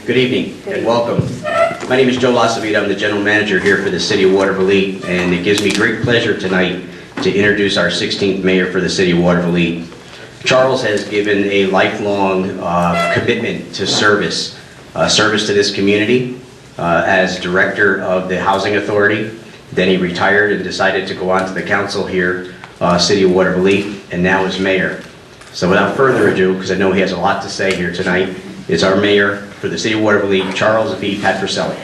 Good evening and welcome. My name is Joe Lasavita. I'm the general manager here for the City of Watervliet, and it gives me great pleasure tonight to introduce our 16th mayor for the City of Watervliet. Charles has given a lifelong commitment to service to this community as director of the Housing Authority. Then he retired and decided to go on to the council here, City of Watervliet, and now is mayor. So without further ado, because I know he has a lot to say here tonight, is our mayor for the City of Watervliet, Charles V. Patricelli.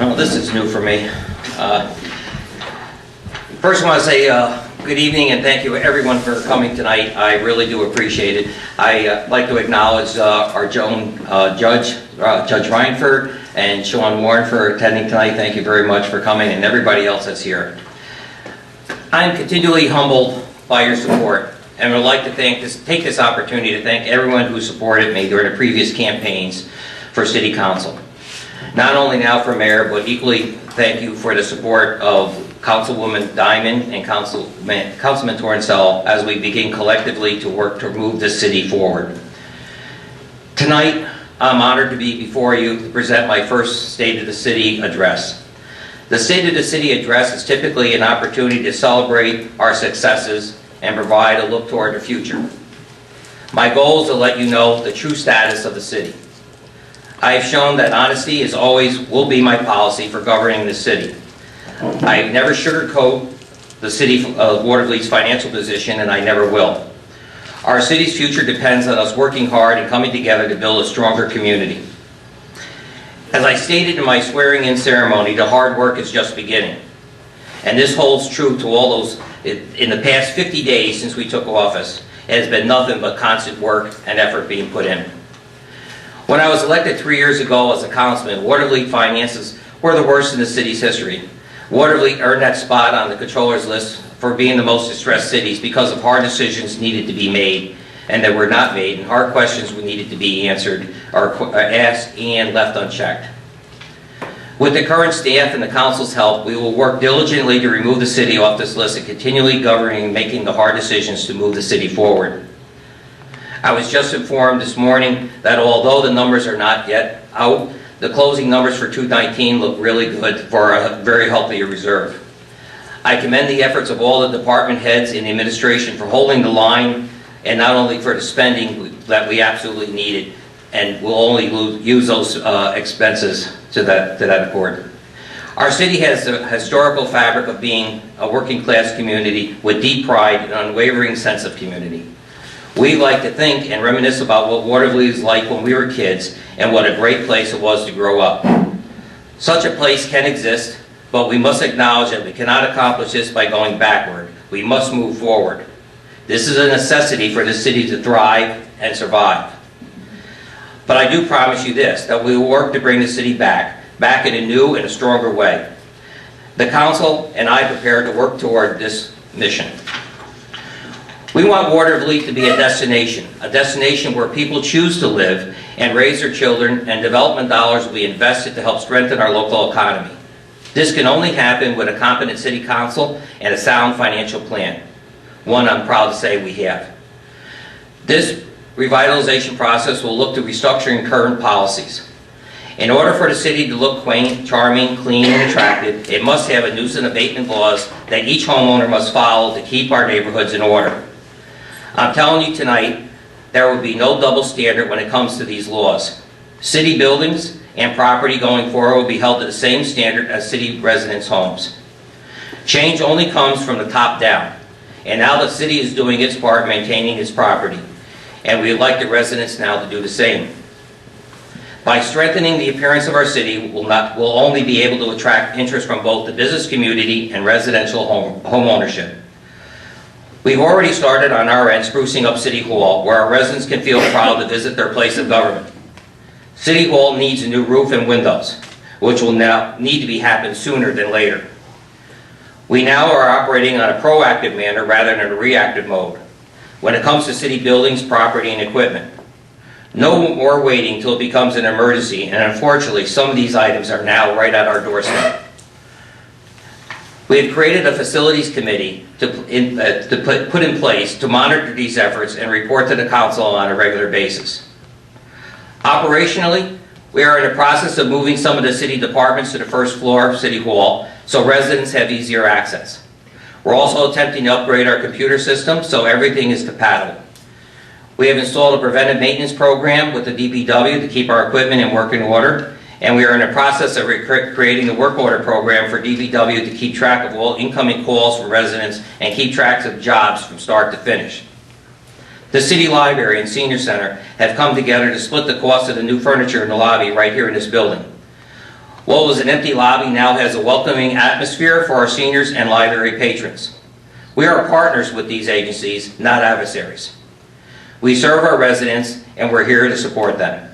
Well, this is new for me. First I want to say good evening and thank you everyone for coming tonight. I really do appreciate it. I'd like to acknowledge our Judge Reinford and Sean Warren for attending tonight. Thank you very much for coming, and everybody else that's here. I'm continually humbled by your support, and would like to take this opportunity to thank everyone who supported me during the previous campaigns for City Council. Not only now for Mayor, but equally thank you for the support of Councilwoman Diamond and Councilman Torrensell as we begin collectively to work to move this city forward. Tonight, I'm honored to be before you to present my first State of the City address. The State of the City address is typically an opportunity to celebrate our successes and provide a look toward the future. My goal is to let you know the true status of the city. I have shown that honesty is always will be my policy for governing the city. I never sugarcoat the City of Watervliet's financial position, and I never will. Our city's future depends on us working hard and coming together to build a stronger community. As I stated in my swearing-in ceremony, the hard work is just beginning. And this holds true to all those in the past 50 days since we took office. It has been nothing but constant work and effort being put in. When I was elected 3 years ago as a councilman, Watervliet finances were the worst in the city's history. Watervliet earned that spot on the controller's list for being the most distressed cities because of hard decisions needed to be made and that were not made, and hard questions needed to be answered or asked and left unchecked. With the current staff and the council's help, we will work diligently to remove the city off this list and continually governing and making the hard decisions to move the city forward. I was just informed this morning that although the numbers are not yet out, the closing numbers for 2019 look really good for a very healthy reserve. I commend the efforts of all the department heads in the administration for holding the line, and not only for the spending that we absolutely needed, and we'll only use those expenses to that accord. Our city has the historical fabric of being a working class community with deep pride and unwavering sense of community. We like to think and reminisce about what Watervliet was like when we were kids and what a great place it was to grow up. Such a place can exist, but we must acknowledge that we cannot accomplish this by going backward. We must move forward. This is a necessity for the city to thrive and survive. But I do promise you this, that we will work to bring the city back in a new and a stronger way. The council and I prepare to work toward this mission. We want Watervliet to be a destination where people choose to live and raise their children, and development dollars will be invested to help strengthen our local economy. This can only happen with a competent city council and a sound financial plan, one I'm proud to say we have. This revitalization process will look to restructuring current policies. In order for the city to look quaint, charming, clean, and attractive, it must have a nuisance abatement laws that each homeowner must follow to keep our neighborhoods in order. I'm telling you tonight, there will be no double standard when it comes to these laws. City buildings and property going forward will be held to the same standard as city residents' homes. Change only comes from the top down, and now the city is doing its part maintaining its property, and we would like the residents now to do the same. By strengthening the appearance of our city, we'll only be able to attract interest from both the business community and residential home ownership. We've already started on our end sprucing up City Hall, where our residents can feel proud to visit their place of government. City Hall needs a new roof and windows, which will now need to be happen sooner than later. We now are operating on a proactive manner rather than a reactive mode when it comes to city buildings, property, and equipment. No more waiting till it becomes an emergency, and unfortunately, some of these items are now right at our doorstep. We have created a facilities committee to put in place to monitor these efforts and report to the council on a regular basis. Operationally, we are in the process of moving some of the city departments to the first floor of City Hall so residents have easier access. We're also attempting to upgrade our computer system so everything is compatible. We have installed a preventive maintenance program with the DPW to keep our equipment in working order, and we are in the process of creating a work order program for DPW to keep track of all incoming calls from residents and keep track of jobs from start to finish. The City Library and Senior Center have come together to split the cost of the new furniture in the lobby right here in this building. What was an empty lobby now has a welcoming atmosphere for our seniors and library patrons. We are partners with these agencies, not adversaries. We serve our residents, and we're here to support them.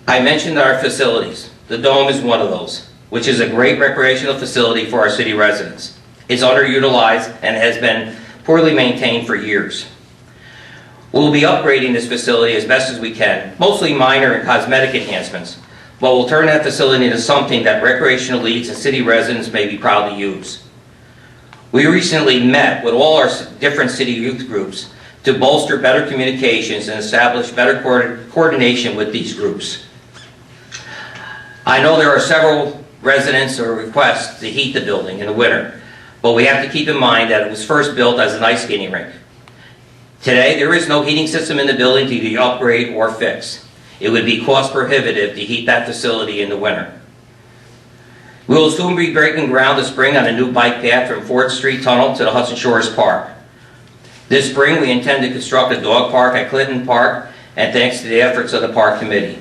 I mentioned our facilities. The Dome is one of those, which is a great recreational facility for our city residents. It's underutilized and has been poorly maintained for years. We'll be upgrading this facility as best as we can, mostly minor and cosmetic enhancements, but we'll turn that facility into something that recreational leagues and city residents may be proud to use. We recently met with all our different city youth groups to bolster better communications and establish better coordination with these groups. I know there are several residents or requests to heat the building in the winter, but we have to keep in mind that it was first built as an ice skating rink. Today, there is no heating system in the building to either upgrade or fix. It would be cost prohibitive to heat that facility in the winter. We will soon be breaking ground this spring on a new bike path from 4th Street Tunnel to the Hudson Shores Park. This spring, we intend to construct a dog park at Clinton Park, and thanks to the efforts of the park committee.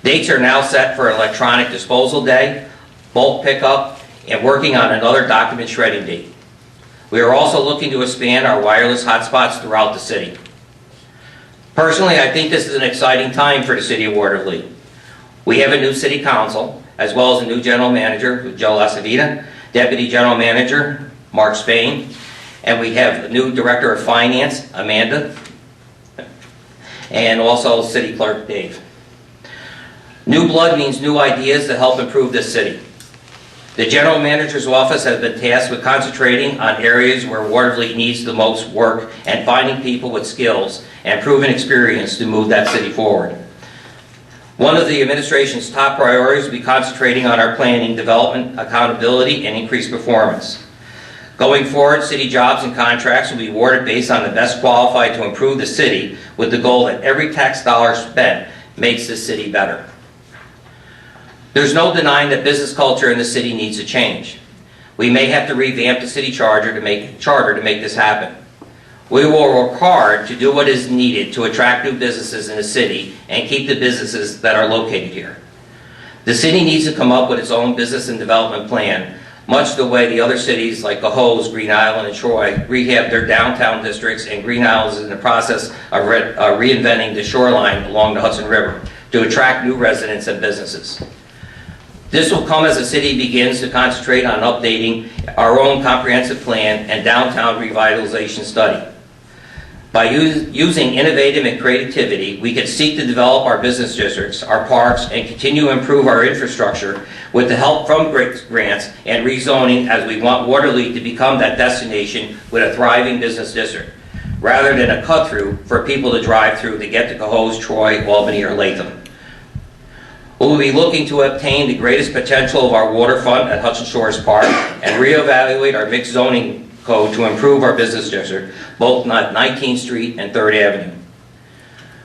Dates are now set for electronic disposal day, bulk pickup, and working on another document shredding date. We are also looking to expand our wireless hotspots throughout the city. Personally, I think this is an exciting time for the City of Watervliet. We have a new city council, as well as a new general manager, Joe Lasavita, deputy general manager, Mark Spain, and we have a new director of finance, Amanda, and also city clerk, Dave. New blood means new ideas to help improve this city. The general manager's office has been tasked with concentrating on areas where Watervliet needs the most work and finding people with skills and proven experience to move that city forward. One of the administration's top priorities will be concentrating on our planning, development, accountability, and increased performance. Going forward, city jobs and contracts will be awarded based on the best qualified to improve the city, with the goal that every tax dollar spent makes the city better. There's no denying that business culture in the city needs to change. We may have to revamp the city charter to make this happen. We will work hard to do what is needed to attract new businesses in the city and keep the businesses that are located here. The city needs to come up with its own business and development plan, much the way the other cities like Cohoes, Green Island, and Troy rehab their downtown districts, and Green Island is in the process of reinventing the shoreline along the Hudson River to attract new residents and businesses. This will come as the city begins to concentrate on updating our own comprehensive plan and downtown revitalization study. By using innovative and creativity, we can seek to develop our business districts, our parks, and continue to improve our infrastructure with the help from grants and rezoning, as we want Watervliet to become that destination with a thriving business district, rather than a cut-through for people to drive through to get to Cohoes, Troy, Albany, or Latham. We will be looking to obtain the greatest potential of our waterfront at Hudson Shores Park and reevaluate our mixed zoning code to improve our business district, both on 19th Street and 3rd Avenue.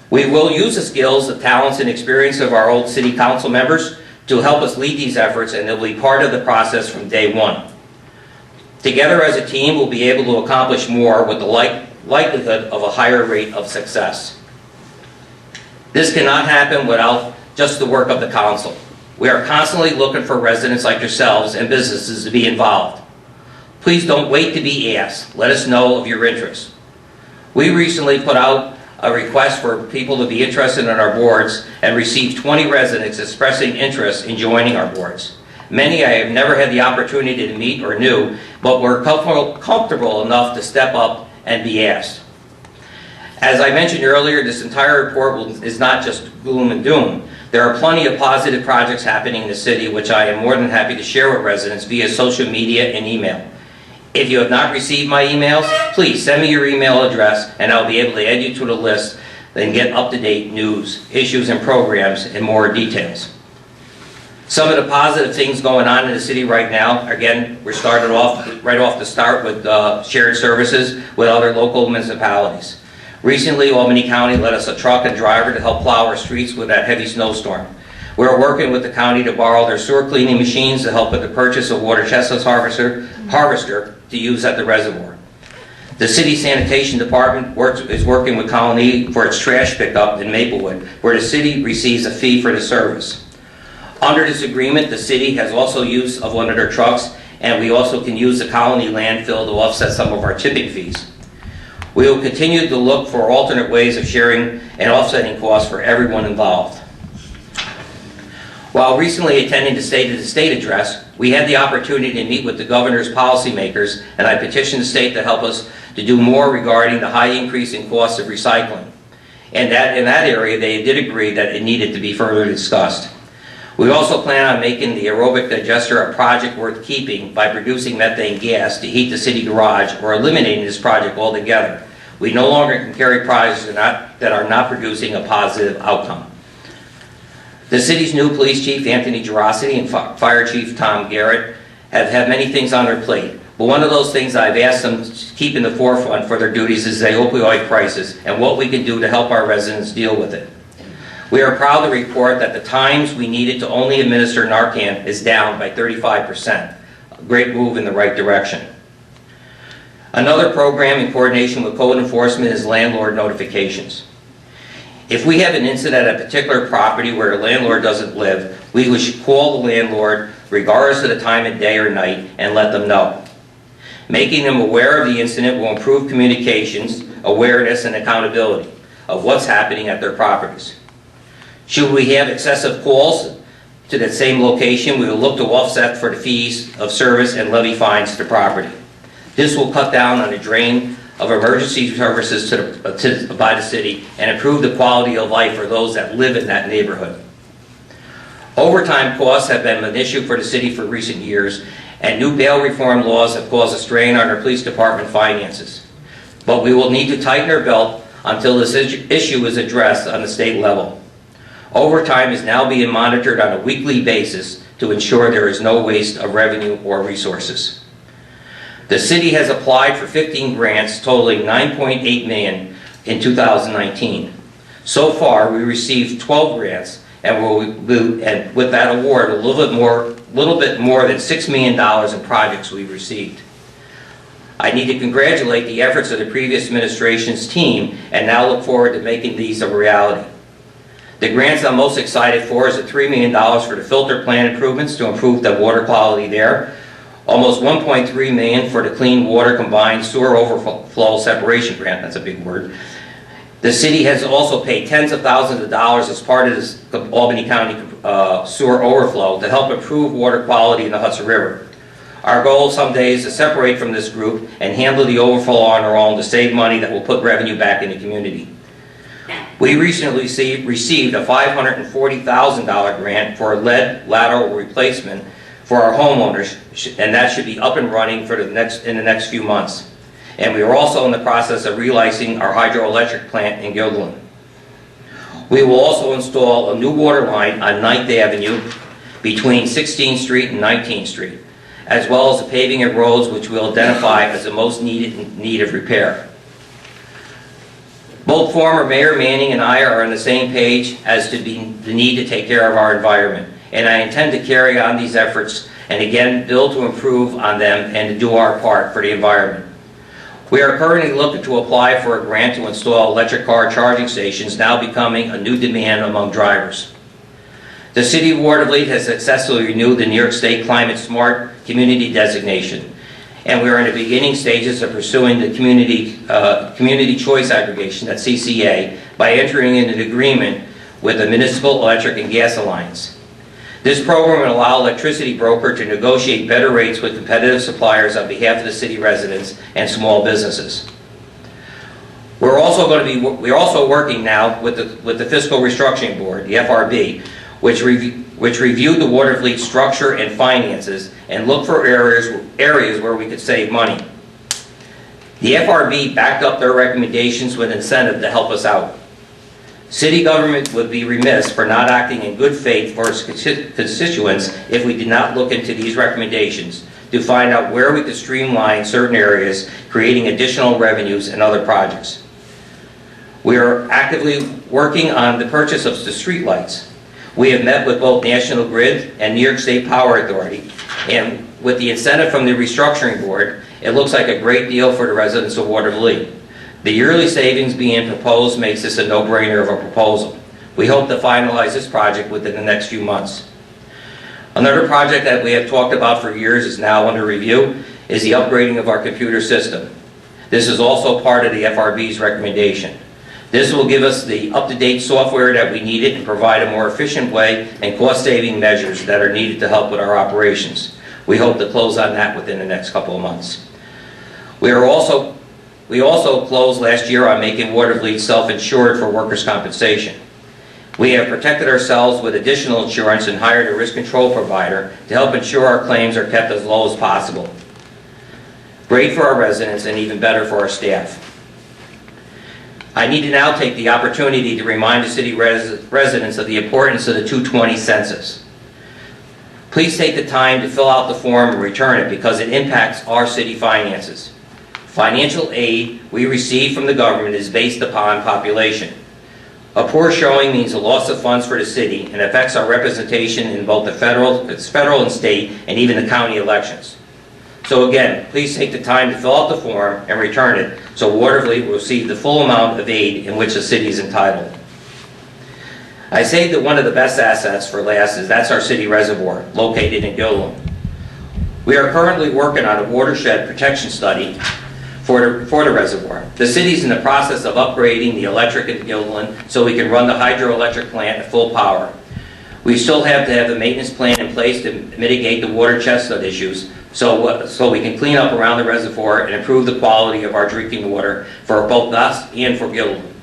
We will use the skills, the talents, and experience of our old city council members to help us lead these efforts, and they'll be part of the process from day one. Together as a team, we'll be able to accomplish more with the likelihood of a higher rate of success. This cannot happen without just the work of the council. We are constantly looking for residents like yourselves and businesses to be involved. Please don't wait to be asked. Let us know of your interest. We recently put out a request for people to be interested in our boards and received 20 residents expressing interest in joining our boards. Many I have never had the opportunity to meet or knew, but were comfortable enough to step up and be asked. As I mentioned earlier, this entire report is not just gloom and doom. There are plenty of positive projects happening in the city, which I am more than happy to share with residents via social media and email. If you have not received my emails, please send me your email address and I'll be able to add you to the list and get up-to-date news, issues, and programs and more details. Some of the positive things going on in the city right now, again, we're started off right off the start with shared services with other local municipalities. Recently, Albany County lent us a truck and driver to help plow our streets with that heavy snowstorm. We're working with the county to borrow their sewer cleaning machines to help with the purchase of water chestnut harvester to use at the reservoir. The city sanitation department is working with Colony for its trash pickup in Maplewood, where the city receives a fee for the service. Under this agreement, the city has also use of one of their trucks, and we also can use the Colony landfill to offset some of our tipping fees. We will continue to look for alternate ways of sharing and offsetting costs for everyone involved. While recently attending the State of the State address, we had the opportunity to meet with the governor's policymakers, and I petitioned the state to help us to do more regarding the high increase in costs of recycling. And that in that area, they did agree that it needed to be further discussed. We also plan on making the aerobic digester a project worth keeping by producing methane gas to heat the city garage or eliminating this project altogether. We no longer can carry projects that are not producing a positive outcome. The city's new police chief, Anthony Gerosity, and fire chief, Tom Garrett, have had many things on their plate. But one of those things I've asked them to keep in the forefront for their duties is the opioid crisis and what we can do to help our residents deal with it. We are proud to report that the times we needed to only administer Narcan is down by 35%. A great move in the right direction. Another program in coordination with code enforcement is landlord notifications. If we have an incident at a particular property where a landlord doesn't live, we should call the landlord regardless of the time of day or night and let them know. Making them aware of the incident will improve communications, awareness, and accountability of what's happening at their properties. Should we have excessive calls to that same location, we will look to offset for the fees of service and levy fines to property. This will cut down on the drain of emergency services by the city and improve the quality of life for those that live in that neighborhood. Overtime costs have been an issue for the city for recent years, and new bail reform laws have caused a strain on our police department finances. But we will need to tighten our belt until this issue is addressed on the state level. Overtime is now being monitored on a weekly basis to ensure there is no waste of revenue or resources. The city has applied for 15 grants totaling $9.8 million in 2019. So far, we received 12 grants, and with that award, a little bit more than $6 million in projects we've received. I need to congratulate the efforts of the previous administration's team, and now look forward to making these a reality. The grants I'm most excited for is the $3 million for the filter plant improvements to improve the water quality there, almost $1.3 million for the Clean Water Combined Sewer Overflow Separation Grant, that's a big word. The city has also paid tens of thousands of dollars as part of this Albany County sewer overflow to help improve water quality in the Hudson River. Our goal someday is to separate from this group and handle the overflow on our own to save money that will put revenue back in the community. We recently received a $540,000 grant for a lead lateral replacement for our homeowners, and that should be up and running in the next few months. And we are also in the process of relicensing our hydroelectric plant in Gilderland. We will also install a new water line on 9th Avenue between 16th Street and 19th Street, as well as the paving of roads which we'll identify as the most need of repair. Both former Mayor Manning and I are on the same page as to the need to take care of our environment, and I intend to carry on these efforts and again build to improve on them and to do our part for the environment. We are currently looking to apply for a grant to install electric car charging stations, now becoming a new demand among drivers. The City of Watervliet has successfully renewed the New York State Climate Smart Community designation, and we are in the beginning stages of pursuing the Community Choice Aggregation, that's CCA, by entering into an agreement with the Municipal Electric and Gas Alliance. This program will allow electricity broker to negotiate better rates with competitive suppliers on behalf of the city residents and small businesses. We're also working now with the Fiscal Restructuring Board, the FRB, which reviewed the Watervliet structure and finances and looked for areas where we could save money. The FRB backed up their recommendations with incentive to help us out. City government would be remiss for not acting in good faith for its constituents if we did not look into these recommendations to find out where we could streamline certain areas, creating additional revenues and other projects. We are actively working on the purchase of the streetlights. We have met with both National Grid and New York State Power Authority, and with the incentive from the Restructuring Board, it looks like a great deal for the residents of Watervliet. The yearly savings being proposed makes this a no-brainer of a proposal. We hope to finalize this project within the next few months. Another project that we have talked about for years is now under review is the upgrading of our computer system. This is also part of the FRB's recommendation. This will give us the up-to-date software that we needed and provide a more efficient way and cost-saving measures that are needed to help with our operations. We hope to close on that within the next couple of months. We also closed last year on making Watervliet self-insured for workers' compensation. We have protected ourselves with additional insurance and hired a risk control provider to help ensure our claims are kept as low as possible. Great for our residents and even better for our staff. I need to now take the opportunity to remind the city residents of the importance of the 220 census. Please take the time to fill out the form and return it because it impacts our city finances. Financial aid we receive from the government is based upon population. A poor showing means a loss of funds for the city and affects our representation in both the federal and state and even the county elections. So again, please take the time to fill out the form and return it so Watervliet will receive the full amount of aid in which the city is entitled. I say that one of the best assets for last is that's our city reservoir located in Gilliland. We are currently working on a watershed protection study for the reservoir. The city's in the process of upgrading the electric in Gilliland so we can run the hydroelectric plant at full power. We still have to have the maintenance plan in place to mitigate the water chestnut issues so we can clean up around the reservoir and improve the quality of our drinking water for both us and for Gilliland.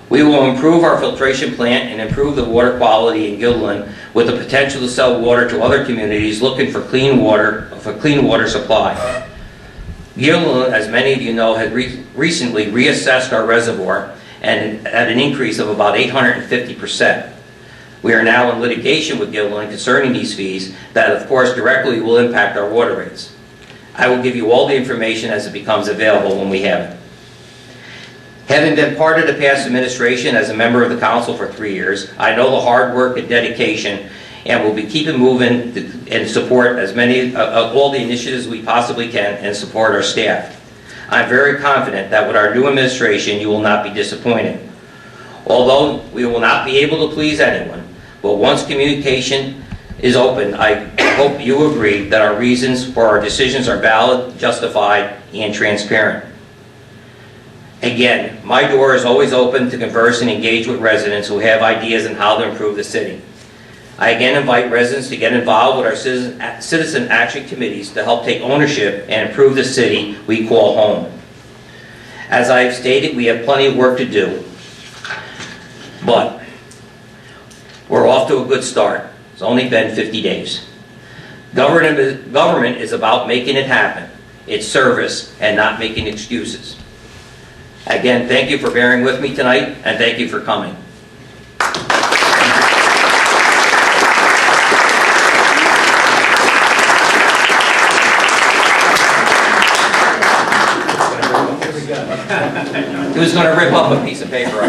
We will improve our filtration plant and improve the water quality in Gilliland with the potential to sell water to other communities looking for clean water supply. Gilliland, as many of you know, had recently reassessed our reservoir and at an increase of about 850%. We are now in litigation with Gilliland concerning these fees that, of course, directly will impact our water rates. I will give you all the information as it becomes available when we have it. Having been part of the past administration as a member of the council for 3 years, I know the hard work and dedication and will be keeping moving and support as many of all the initiatives we possibly can and support our staff. I'm very confident that with our new administration, you will not be disappointed. Although we will not be able to please anyone, but once communication is open, I hope you agree that our reasons for our decisions are valid, justified, and transparent. Again, my door is always open to converse and engage with residents who have ideas on how to improve the city. I again invite residents to get involved with our citizen action committees to help take ownership and improve the city we call home. As I have stated, we have plenty of work to do, but we're off to a good start. It's only been 50 days. Government is about making it happen. It's service and not making excuses. Again, thank you for bearing with me tonight, and thank you for coming. Who's going to rip up a piece of paper?